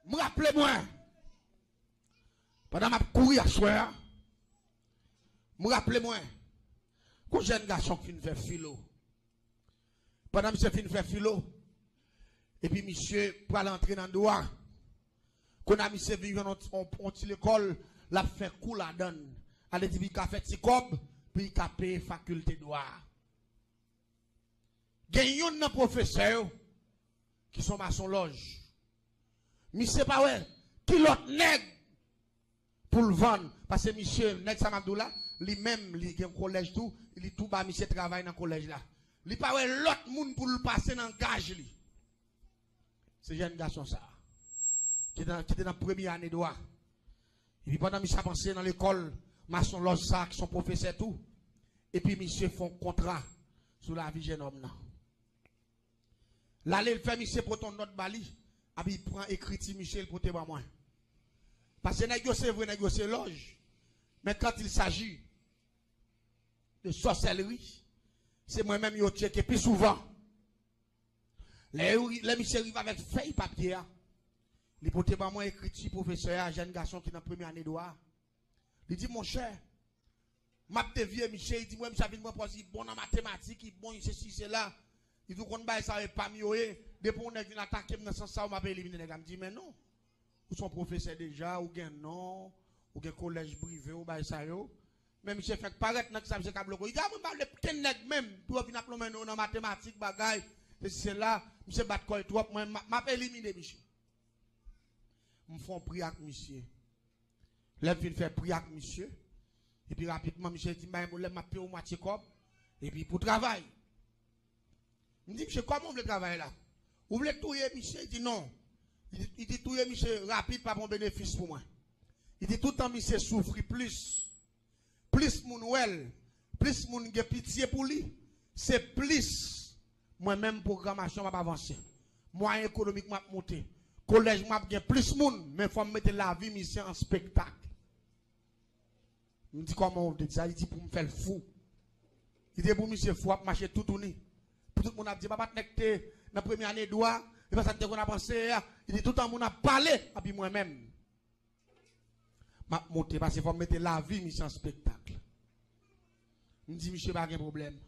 me rappelez-moi, pendant ma courir à soir, me rappelez-moi, qu'un jeune garçon qui fait philo. Pendant que monsieur fait philo, et puis monsieur pour entrer dans le droit, qu'on a monsieur vivant en l'école, l'a fait cool la donne. Allez dire qu'il a fait petit cob, puis il a payé faculté de droit. Il y a un professeur qui sont maçon loge. Monsieur pas ouais, qui l'autre nègre pour le vendre. Parce que monsieur, nègre Samadou lui-même, il a un collège tout, il tout bas, monsieur travaille dans le collège là. Il pas ouais l'autre monde pour le passer dans le gage. C'est jeune garçon ça. Qui était dans la première année de droit. Et puis pendant que monsieur a pensé dans l'école, maçon loge ça, qui sont professeurs tout. Et puis monsieur font contrat sur la vie jeune homme là. Là, il fait monsieur pour ton autre bali. Il prend écrit Michel pour te voir moi. Parce que négocier vrai, négocier loge. Mais quand il s'agit de sorcellerie, c'est moi-même qui checké plus souvent. Les monsieur arrivent avec feuille papier. Il pour te voir moi écrit professeur, jeune garçon qui est dans la première année de droit. Il dit mon cher, m'a te vieux Michel, il dit moi je viens pour dire bon en mathématiques, il bon ceci c'est là. Il dit qu'on va ça pas mieux. Depuis qu'on est venu attaquer dans ce sens, on m'a éliminé. Il me dit mais non. Vous sont professeurs déjà, ou bien non, ou bien collège privé, ou bien ça yo. Même si fait paraître que ça me câble. Il dit ah moi le petit nèg même pour venir appeler nous dans mathématiques bagaille. C'est là, monsieur bat quoi trop moi m'a éliminé monsieur. Me font prier avec monsieur. Là vient faire prier avec monsieur. Et puis rapidement monsieur dit m'a payer au moitié corps et puis pour travail. Il me dit, monsieur, comment vous voulez travailler là? Vous voulez touiller, monsieur? Il dit non. Il dit, touiller, monsieur, rapide, pas bon bénéfice pour moi. Il dit, tout le temps, monsieur, souffre plus. Plus mon ouel, plus mon ge pitié pour lui. C'est plus, moi-même, programmation m'a avancé. Moi, économique m'a monté. Collège m'a bien plus moun, mais il faut mettre la vie, monsieur, en spectacle. Il me dit, comment vous dites ça? Il dit, pour me faire le fou. Il dit, pour monsieur, fou, marcher tout tourné. Tout le monde a dit, papa, dans la première année de droit, et pas ça qu'on a pensé, il dit, tout le monde a parlé, et puis moi-même. Je monté parce qu'il faut mettre la vie, mission spectacle. Je dis, monsieur, pas de problème.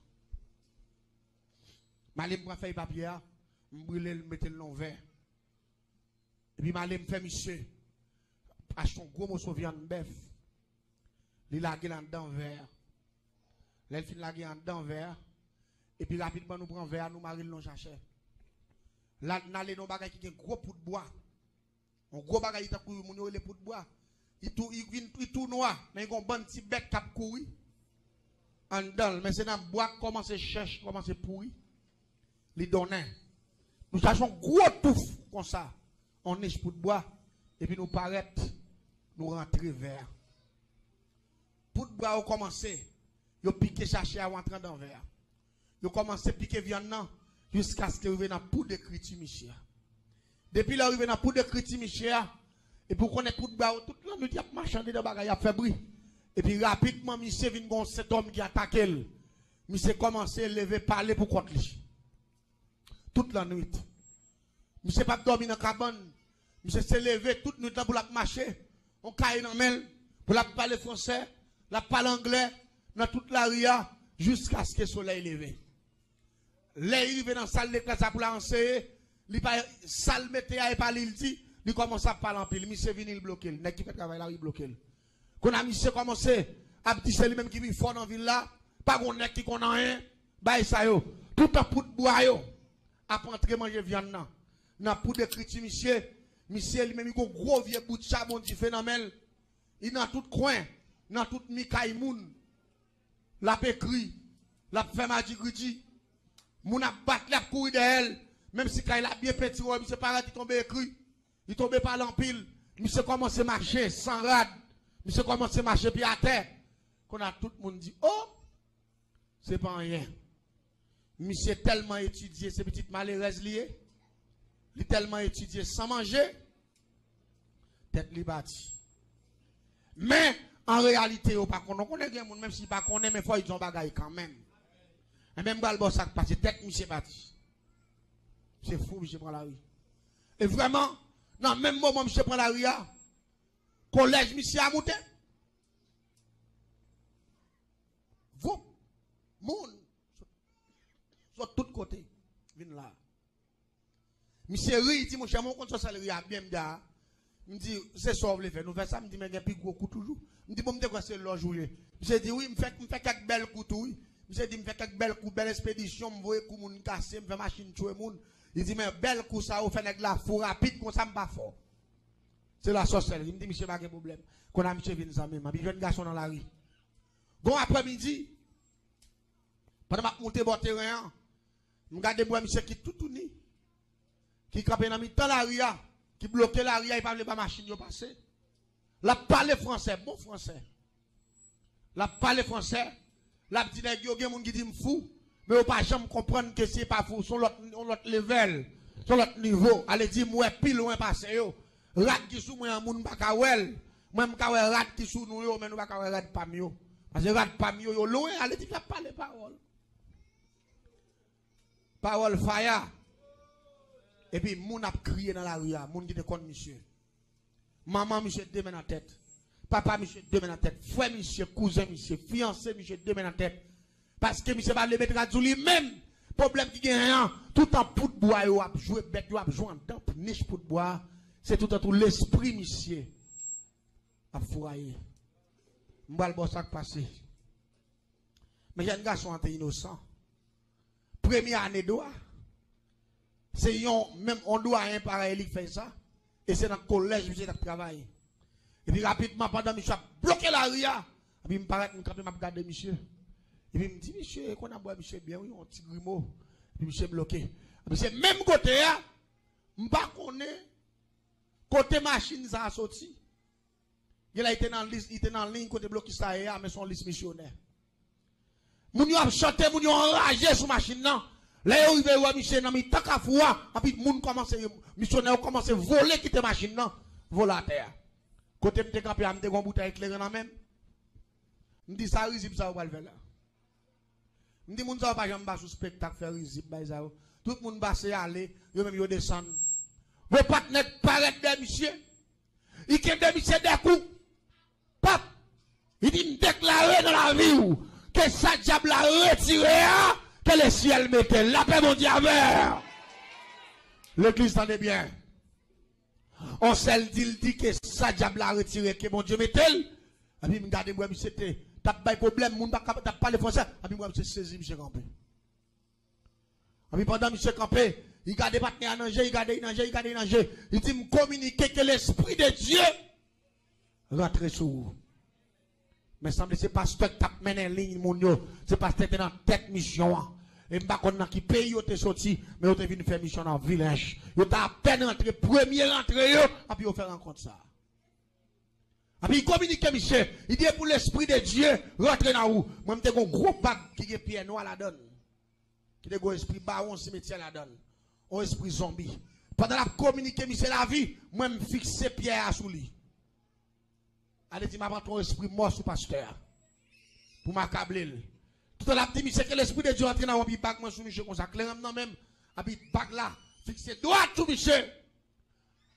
Je vais faire papier, je vais mettre le long vert. Et puis, je vais faire, monsieur, acheter un gros morceau de viande bœuf. Il a lagé dans le vert. Il a lagé dans le vert. Et puis rapidement nous prenons verre, nous marine l'on chercher. Là, nous allons dans bagage qui est un gros pot de bois. Un gros bagage qui est pour les pots de bois. Il tout noir, mais il y a un bon petit bête qui a couru. En dedans, mais c'est dans le bois, comment c'est cherche, comment c'est pourri. Les donnait. Nous cherchons gros touffe comme ça. On niche pot de bois. Et puis nous paraître, nous rentrer vers. Pot de bois, on commence. Ils piqué chercher à rentrer dans le verre. Ils commencent à piquer viande jusqu'à ce qu'ils arrivent dans la poudre de criti Michel. Depuis qu'ils arrivent dans la poudre de criti Michel, et pour qu'on ait poudre de bois, toute la nuit, il y a marchandé de bagaille, il y a fait bruit. Et puis rapidement, Michel vient de cet homme qui attaque. Michel commence à lever, parler pour contre lui. Toute la nuit. Michel pas dormir dans la cabane. Michel s'est levé toute nuit pour la marcher. On caille dans la main, pour la parler français, la parler anglais, dans toute la ria, jusqu'à ce que le soleil lève. Là, il va dans la salle de classe pour l'enseigner. Il va salle météo et parler, il dit, il commence à parler en pile. Monsieur vient, il bloque. Il qui fait travail là, il bloque. Quand a monsieur commencé à petit lui-même qui vit fort dans la ville là, pas qu'on ait qui qu'on a rien, bah ça yo. Tout en poudre bois yo. Après entrer manger viande nan. Nan poudre de criti monsieur lui-même il a un gros vieux bout de charbon du phénomène. Il dans tout coin, dans tout mikaï moun. La pécri, la fait magigriti. Moun a battu la couille d'elle. Même si quand il a bien petit, il s'est pas il tombe écrit. Il tombe par l'empile. Il se commence à marcher sans rade. Il se commence à marcher puis à terre. Qu'on a tout le monde dit, oh, c'est pas rien. Monsieur tellement étudié, ces petites malheureuses liées. Il tellement étudié sans manger. Tête li bâti. Mais, en réalité, on connaît bien, même si pas connaît, mais il faut qu'ils ont bagaille quand même. Et même dans le bon sac passé, tête monsieur bâti. C'est fou, monsieur prend la rue. Et vraiment, Dans le même moment, monsieur prend la ria. Collège, monsieur a monté. Vous, moun, sur tous côtés, viens là. Monsieur ri, dit mon cher, mon compte ça ria bien m'da. Me dit c'est ça vous voulez faire. Nous faisons ça, me dit mais il y a plus gros coup toujours. Me dit bon me quoi c'est l'or jouer. Monsieur dit oui, me fait quelques belles coups tout. Monsieur dit me fait quelques belles coups, belle expédition, me voyer coup moun casser, me fait machine tuer moun. Il dit mais belle coup ça ou fait avec la fou rapide comme ça me pas fort. C'est la sorcellerie. Il me dit monsieur pas de problème. Qu'on a monsieur vient ça même, puis jeune garçon dans la rue. Bon après-midi pendant que je monte bon terrain, je regarde moi monsieur qui tout ni qui campé dans mi-temps la rue, qui bloquait la rue, il pas la machine yo passer. La parler français, bon français. La parler français, la petite nèg yo gen moun qui dit me fou, mais on pas jamais comprendre que c'est pas fou, son l'autre level, son l'autre niveau. Allez dire moi pile loin passer yo. Rat qui sou moi moun pa ka wel. Moi m'ka wel rat qui sou nou yo, mais nous pa ka wel rat pa mi yo. Parce que rat pa mi yo loin, allez dire parler parole. Parole fire. Et puis, moun a crié dans la rue, moun qui te connaît monsieur. Maman, monsieur, deux mains en tête. Papa, monsieur, deux mains en tête. Frère, monsieur, cousin, monsieur, fiancé, monsieur, deux mains en tête. Parce que monsieur va le mettre à lui-même. Problème qui gagne rien. Tout en poudre bois, il a joué bête, il a joué en temps, niche poudre bois. C'est tout en tout l'esprit, monsieur. A fourraillé. M'bal bon sac passé. Mais j'ai un garçon innocent. Première année d'oie. C'est même on doit un pareil qui fait ça. Et c'est dans le collège monsieur qui travaille. Et puis rapidement, pendant que monsieur a bloqué la ria, et puis il me paraît que je regarde monsieur. Et puis il me dit, monsieur, qu'on a boit monsieur bien, oui, un petit grimaud. Et puis monsieur bloqué. Et puis c'est même côté, je ne sais pas côté machine ça a sorti. Il était dans la ligne côté bloqué ça, mais son liste missionnaire. Moun yo a chanté, moun yo enragé sur machine nan. Là yo rive wa monsieur nan mi taka foua, et puis moun commence missionnaire commence voler quitter machine nan, voler à terre. Côté m'te campé m'te gon bouteille éclairée nan même. M'di ça risible ça ou pas le faire là. M'di moun ça pas jamais ba sous spectacle faire risible ba ça. Tout moun basse aller, yo même yo descend. Vos partenaires paraît de monsieur. Il ken de monsieur des coups. Pap. Il dit me déclarer dans la vie que ça diable a retiré, que le ciel mettait la paix mondiale. L'église tendait bien. On s'est dit que ça diable a retiré, que mon Dieu mettait. Et puis, regardez, moi, c'était, t'as pas de problème, moun t'as pas le français. Et puis, moi, je saisi, monsieur Campé. Et puis, pendant monsieur Campé, il garde pas à nager, il garde nager. Il dit, me communiquer que l'Esprit de Dieu rentre sur vous. Mais semble c'est pasteur qui t'a mené en ligne, mon Dieu. C'est pasteur qui est dans tête mission. Et je ne sais pas qui pays vous êtes sorti, mais vous êtes venu faire mission dans le village. Vous êtes à peine rentré, premier rentré, et puis vous faites rencontre ça. Et puis il communique, monsieur. Il dit pour l'Esprit de Dieu, rentrez dans vous. Moi, je suis un gros bac qui est pied noir à la donne. Qui est un esprit baron, cimetière à la donne. Un esprit zombie. Pendant la communiquer, monsieur, la vie, moi, je fixe pierre à sous lui. Allez, dis, m'apprends ton esprit mort sous pasteur. Pour m'accabler. Tout à l'heure, dit, monsieur, que l'esprit de Dieu entre dans un bac, moi, sous monsieur, comme ça, clair, non, même, et puis, bac là, fixé droit tout, monsieur.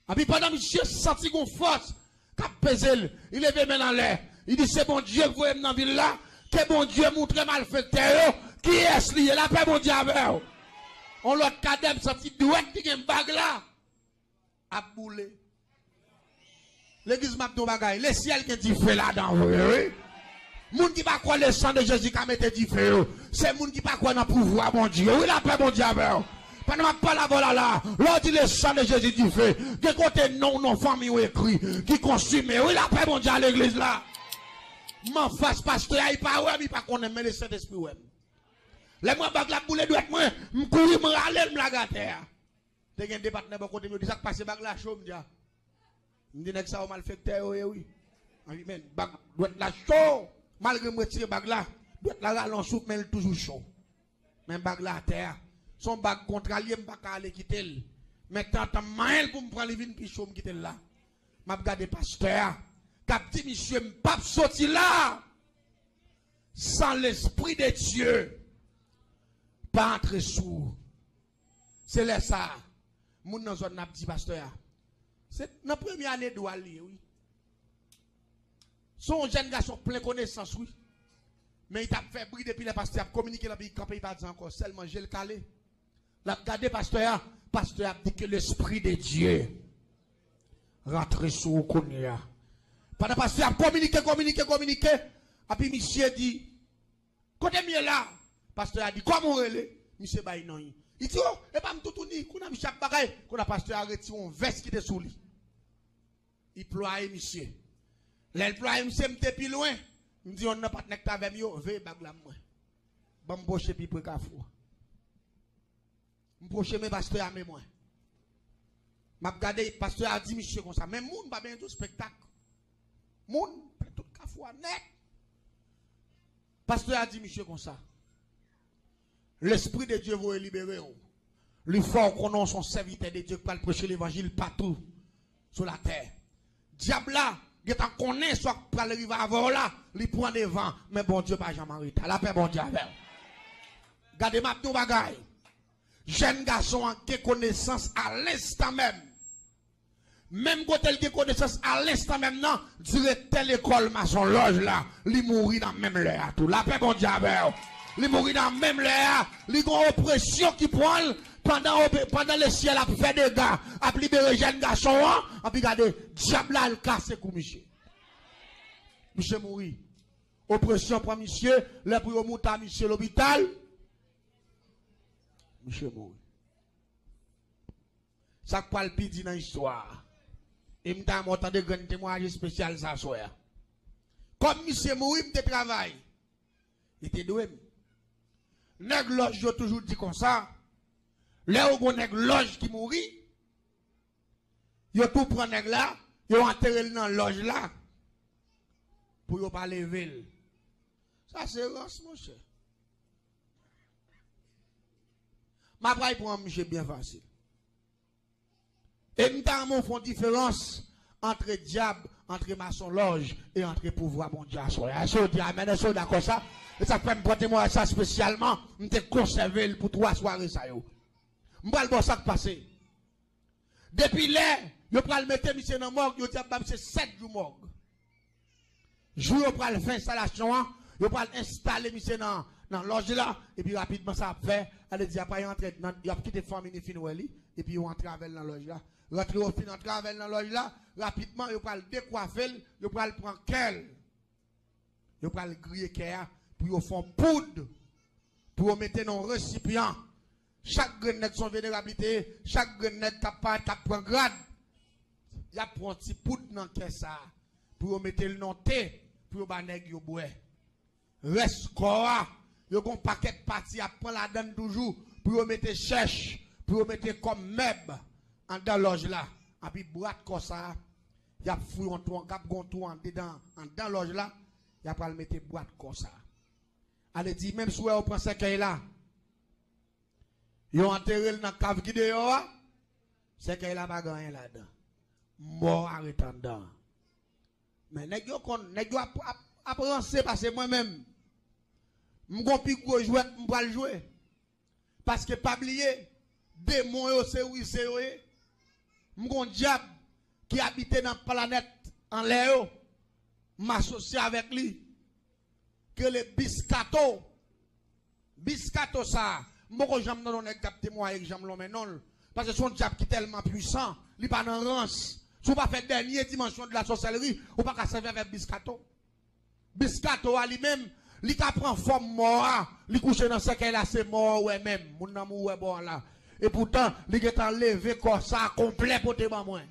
Et puis, pendant monsieur, senti qu'on force, qu'a pesé, il lève main en l'air. Il dit, c'est bon Dieu que vous êtes dans la ville là, que bon Dieu montre malfaiteur, qui est-ce lié, la paix, bon Dieu, avec vous. On l'a cadem, senti droit, qui est un bac là, à bouler. L'église m'a dit bagaille, le ciel qui dit fait là-dedans, oui. Moun qui pas croire le sang de Jésus qui a mis du feu, c'est moun qui pas croire dans le pouvoir, mon Dieu. Oui, la paix, mon Dieu, avec vous. Pendant que pas la voilà là, l'on dit le sang de Jésus du feu. De côté non, famille ou écrit, qui consume. Oui, la paix, mon Dieu, à l'église là. M'en face, pasteur, il pas ouais, il pas connaît, mais le Saint-Esprit, ouais. Les moi, bag la boule doit être moi, m'courir, m'râler, m'lagater. T'es un département, bon côté, me dit ça que passe bag la chaume, dia. M'dit que ça, malfecteur, oui. Amen. Bag doit être la chaud. Malgré moi, tirer bag là, doit être la rallon soupe, mais elle toujours chaud. Mais bag là à terre. Son bag contralier, m'pas qu'à aller quitter. Mais tant mal pour me prendre les vins puis chaud, m'quitter là. M'a regardé pasteur. Cap dit, monsieur, m'pas sorti là. Sans l'esprit de Dieu. Pas entrer sous. C'est là ça. Moun nan zone n'a dit pasteur. C'est dans la première année de Wali, oui. Son jeune garçon plein connaissance, oui. Mais il t'a fait briller depuis le pasteur, il a communiqué là, il n'a pas dit encore, seulement j'ai le calé. La regardé pasteur a dit que l'esprit de Dieu rentre sur le Kounia. Pendant que pasteur a communiqué. Et puis monsieur dit, côté mieux là, pasteur a dit, comment on est? Monsieur Baye non. Il dit, oh, et pas tout ni, qu'on a mis chaque bagaille, qu'on a pasteur a retiré un veste qui était sous lui. Il ploie monsieur. Là, il ploie monsieur, m'était plus loin. Il me dit, on n'a pas de nectar avec moi, veuillez bag la moi. Bon, m'broche puis pour kafou. M'broche mes pasteur à moi. M'a regardé, pasteur a dit, monsieur, comme ça. Même moun, pas bien tout spectacle. Moun, tout kafou net. Pasteur a dit, monsieur, comme ça. L'Esprit de Dieu vous libérer. Le fort qu'on a son serviteur de Dieu qui va prêcher l'évangile partout sur la terre. Diable là, il est en connaît, soit pour arriver avant là, il prend des vents, mais bon Dieu, pas jamais arrêté. La paix, bon Dieu, avec. Gardez ma tout bagaille. Jeune garçon qui a connaissance à l'instant même. Même quand elle a connaissance à l'instant même, non, direct telle école, maçon loge là, il mourit dans même l'air. La paix, bon Dieu, avec. Il mourit dans même l'air. Il y a une oppression qui prend pendant le ciel a fait des gars, a libéré jeune garçon, a puis regardez, diable là, il casse coup, monsieur. Monsieur mourit. Oppression pour monsieur, le pour monter à monsieur l'hôpital. Monsieur mourit. Ça quoi le pidi dans l'histoire. Et m'ta montant de grand témoignage spécial ça soir. Comme monsieur mourit, m'te travail. Il était doué. Nèg loge yo toujours dit comme ça. Là où nèg loge qui mourit, yo tout prend nèg là, yo enterré dans loge là pour yo pas lever. Ça c'est rance mon cher. Ma braille pour un monsieur bien facile. Et nous font différence entre diable, entre maçon loge et entre pouvoir mondial. Est-ce que vous amen, est-ce que d'accord ça? Et ça fait me porter moi ça spécialement, je te conserver pour 3 soirées ça yo. M'pa le bon ça passer. Depuis là, yo pral mettre monsieur dans morgue, yo dit c'est 7 jours morgue. Jour yo pral faire installation, yo pral installer monsieur dans loge là et puis rapidement ça fait, elle dit après entrer dans il a quitté famille finoueli et puis yo entre avec dans loge là. Rentrer au fin entrer avec dans loge là, rapidement yo pral décoiffer, yo pral prendre quel. Yo pral griller kaya pour yo font poudre pour mettre dans un récipient. Chaque grenade son vénérabilité, chaque grenade qui prend grade, il y a un petit poudre dans le caisse pour mettre le nom T, pour que vous boire. Reste quoi, il y a un paquet de parties à prendre la donne toujours, pour mettre cherche, pour mettre comme meuble en dans loge là. Et puis boîte comme ça, il y a fouillé en tout, en dedans loge là, il y a pas le mettre boîte comme ça. Elle dit même si on prend ce qu'il là. Ils ont enterré dans la cave qui dehors, c'est qu'il n'a pas gagné là-dedans. Mort arrêtant dedans. Mais n'est-ce pas appréhenser parce que moi-même, je vais jouer, je vais jouer. Parce que pas oublier, démon, c'est oui, c'est oui. Je suis un diable qui habite dans la planète en l'air, m'associer avec lui. Que le biscato ça. Moi, j'aime non capter moi avec j'aime l'homme non parce que son diable qui est tellement puissant, il pas dans rance. Si vous pas fait dernière dimension de la sorcellerie, ou pas servir avec biscato. Biscato à lui-même, il prend forme mort, il couche dans ce qu'elle a c'est mort ouais même, mon amour ouais bon là. Et pourtant, il est enlevé comme ça complet pour te moi.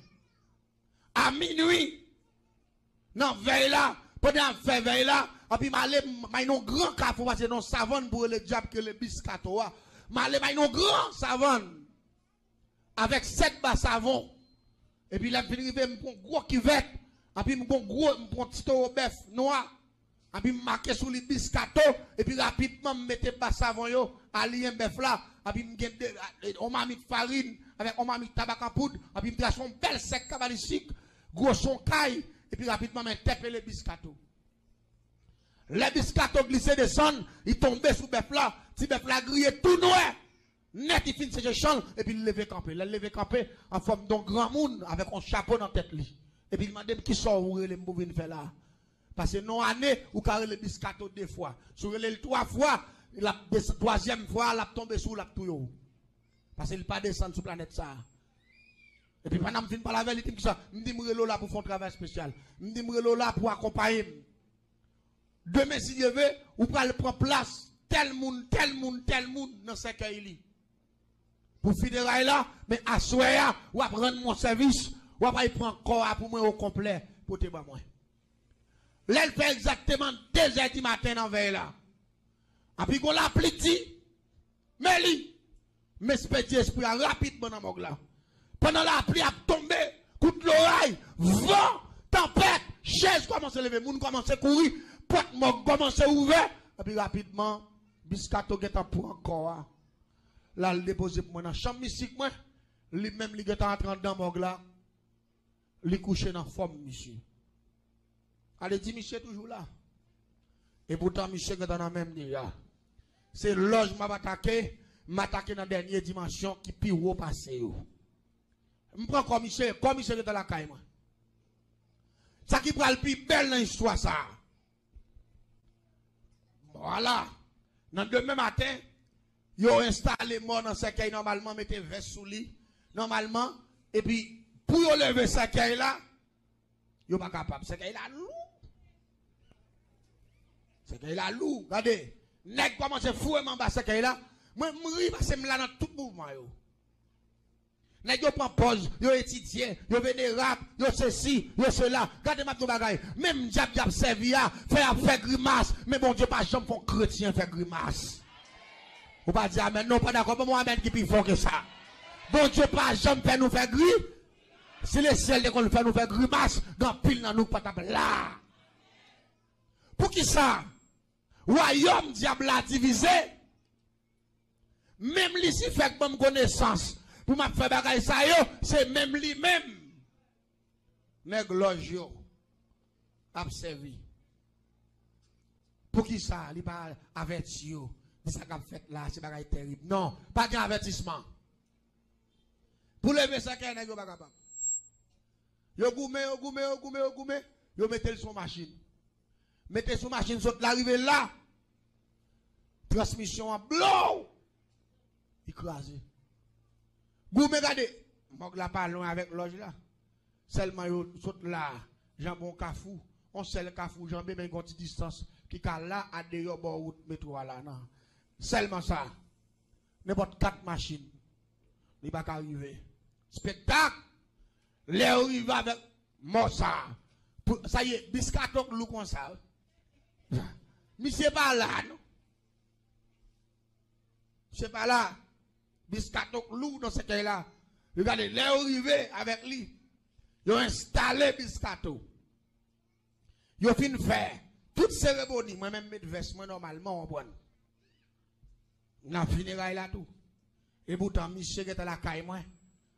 À minuit, non veille là, pendant veille là, et puis m'a un grand café parce que non savon pour le diable que le biscato a. M'a un grand savon avec 7 bas savon. Et puis là je vais me prendre gros cuvette, et puis me prendre gros me prendre petit bœuf noir. Et puis marquer sur le biscato et puis rapidement me mettre bas savon yo, allier bœuf là, et puis me on m'a mis de farine avec on m'a mis de tabac en poudre, et puis me trace un bel sec cabalistique, gros son caille et puis rapidement me taper le biscato. Les biscato glissé descendent, ils tombaient sous bœuf là, si bœuf là grillé tout noir. Net, il finit ses champs, et puis il lève campé. Il lève campé en forme d'un grand monde avec un chapeau dans la tête. Et puis il m'a dit qui sort où les mouvements faire là. Parce que non année, ou carré le biscato 2 fois. Sur le 3 fois, la 3e fois, il a tombé sous la touille. Parce qu'il pas descendre sur la planète ça. Et puis pendant que je ne pas la veille, il dit ça, je dis que là pour faire un travail spécial. Je dis que là pour accompagner. Demain, si je veux, ou prendre place, tel monde dans ce cas-là. Pour finir là, mais à soya, ou à prendre mon service, ou à prendre corps pour moi au complet, pour te moi. Là, elle fait exactement 2h du matin dans veille là. Et puis qu'on l'a petit, mais lui, mais ce petit esprit a rapidement dans mon là. Pendant la pluie a tombé, coup de l'oreille, vent, tempête, chaise commence à lever, moun commence à courir, porte mort commence à ouvrir, et puis rapidement, biscato get pour encore. Là, il dépose pour moi dans la chambre mystique, moi, lui-même, il est entré dans mon là, il couche dans la forme, monsieur. Allez, dit, monsieur, toujours là. Et pourtant, monsieur, est dans la même déjà. C'est l'oge m'a attaqué dans la dernière dimension qui pire haut passé. Je prends comme monsieur est dans la caille. Ça qui prend le plus belle dans l'histoire, ça. Voilà. Dans le demain matin, ils ont installé mort dans ce caille normalement, mettez veste sous lit. Normalement, et puis, pour lever ce caille là, ils sont pas capables. Ce caille là, lourd. Ce caille là, lourd. Regardez. Nèg commence à fouer en bas ce caille là. Moi, je parce que je suis là dans tout mouvement. Nèg yo prend pause, yo étudie, yo vénérable, yo ceci, yo cela. Regardez ma bagaille. Même diable servi à faire grimace, mais bon Dieu pas jamais font chrétien faire grimace. Ou pas dire amen, non pas d'accord, mais moi amen qui plus fort que ça. Bon Dieu pas jamais faire nous faire gris. C'est le ciel de qu'on fait nous faire grimace, dans pile dans nous pas là. Pour qui ça? Royaume diable a divisé. Même ici fait bonne connaissance. Pour m'a faire bagaille ça yo, c'est même lui-même. Nèg loge yo a servi. Pour qui ça? Il pas averti yo. Dit ça qu'a fait là, c'est bagaille terrible. Non, pas d'avertissement. Pour lever ça qu'un nèg yo pas capable. Yo goumé, yo mettez son machine. Mettez son machine saute l'arrivée là. Transmission en blow. Écrasé. Goumé regardez. Mok la pas loin avec loge là. Seulement yo saute là. Jambon Kafou. On sel Kafou jambé mais une petite distance qui ka là à dehors bord route métro là non. Seulement ça. N'importe 4 machines. Il pas arriver. Spectacle. Les arrive avec Mossa. Ça y est, biscato lou comme ça. Monsieur pas là, non? Monsieur pas là. Biscato lou dans ce cas-là. Regardez, les arrivé avec lui. Ils ont installé biscato. Ils ont fini de faire toute cérémonie. Moi-même, mettre veste, moi normalement, on prend. On a fini là tout. Et pourtant, monsieur qui est à la caille, moi,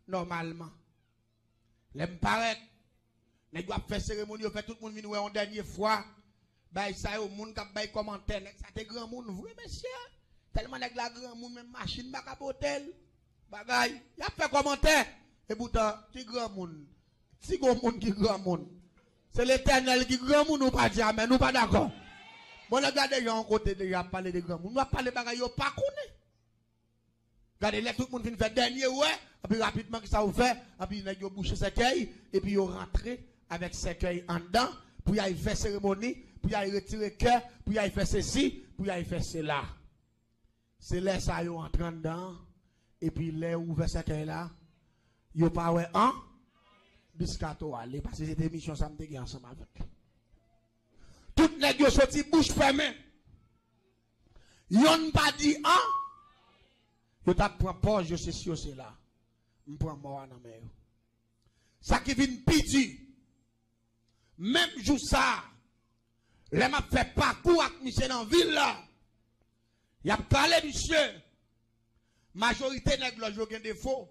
normalement. L'aime paraît. Nous doit faire cérémonie, fait tout le monde venir en dernière fois. Bah ça au monde qui bay commentaire, ça te grand monde vrai monsieur. Tellement nèg la grand monde même machine ba ka hôtel. Bagay, y a fait commentaire et pourtant qui grand monde. Si grand monde qui grand monde. C'est l'Éternel qui grand monde ou pas dire mais nous pas d'accord. Bon regardez yon côté déjà parler de grand monde. Nous va parler bagay yo pas connaît. Regardez là tout le monde vient faire dernier ouais, et puis rapidement que ça vous fait, et puis nèg yo boucher cercueil et puis yo rentrer avec cercueil en dedans pour y aller faire cérémonie, pour y aller retirer cœur, pour y aller faire ceci, pour y aller faire cela. C'est là ça yo entrant dedans et puis là ouvert cercueil là, yo pas ouais hein biscato aller parce que c'était mission ça me dégage ensemble avec. Tout nèg yo sorti bouche fermée. Yon pas dit hein. Yo t'a prend pause je sais si c'est là. On prend mort dans mer. Ça qui vient piti. Même jour ça, les m'a fait parcours avec monsieur dans la ville là. Il a parlé monsieur. Majorité nèg la yo gen défaut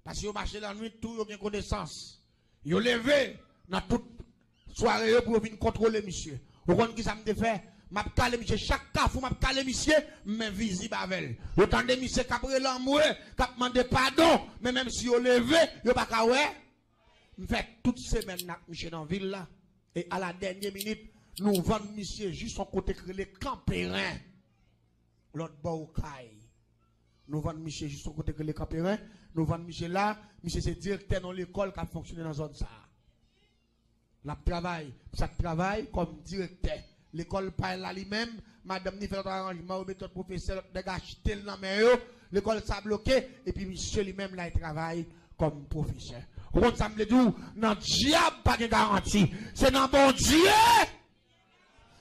parce que yo marché dans la nuit tout yo gen connaissance. Yo levé dans toute soirée pour venir contrôler monsieur. Vous comprenez qui ça me fait? M'a calé monsieur chaque cafou m'a calé monsieur mais visible avec. Autant de monsieur capre l'amour, cap demander pardon, mais même si on levé, yo pas ka ouais. M'fait toute semaine nak monsieur dans ville là et à la dernière minute nous vendons monsieur juste son côté que les campérins. L'autre bord nous vendons monsieur juste son côté que les campérins, nous vendons monsieur là, monsieur c'est directeur dans l'école qui a fonctionné dans zone ça. La travail, ça travaille comme directeur. L'école parle là lui-même, madame ni fait un arrangement ou méthode professeur dégage tel dans l'école ça bloqué et puis monsieur lui-même là il travaille comme professeur. On ça me dit dans diable pas de garantie, c'est dans bon Dieu.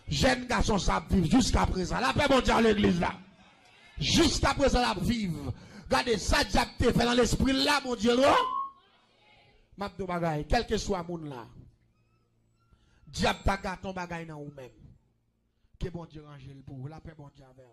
Jeune garçon ça vivre jusqu'à présent. La paix bon Dieu à l'église là. Jusqu'à présent la vivre. Regardez ça diable fait dans l'esprit là mon Dieu là. Mabdo bagay, quel que soit moun là. Diable ta gâte ton bagay dans ou même. Que bon Dieu range le pour la paix bon Dieu avec.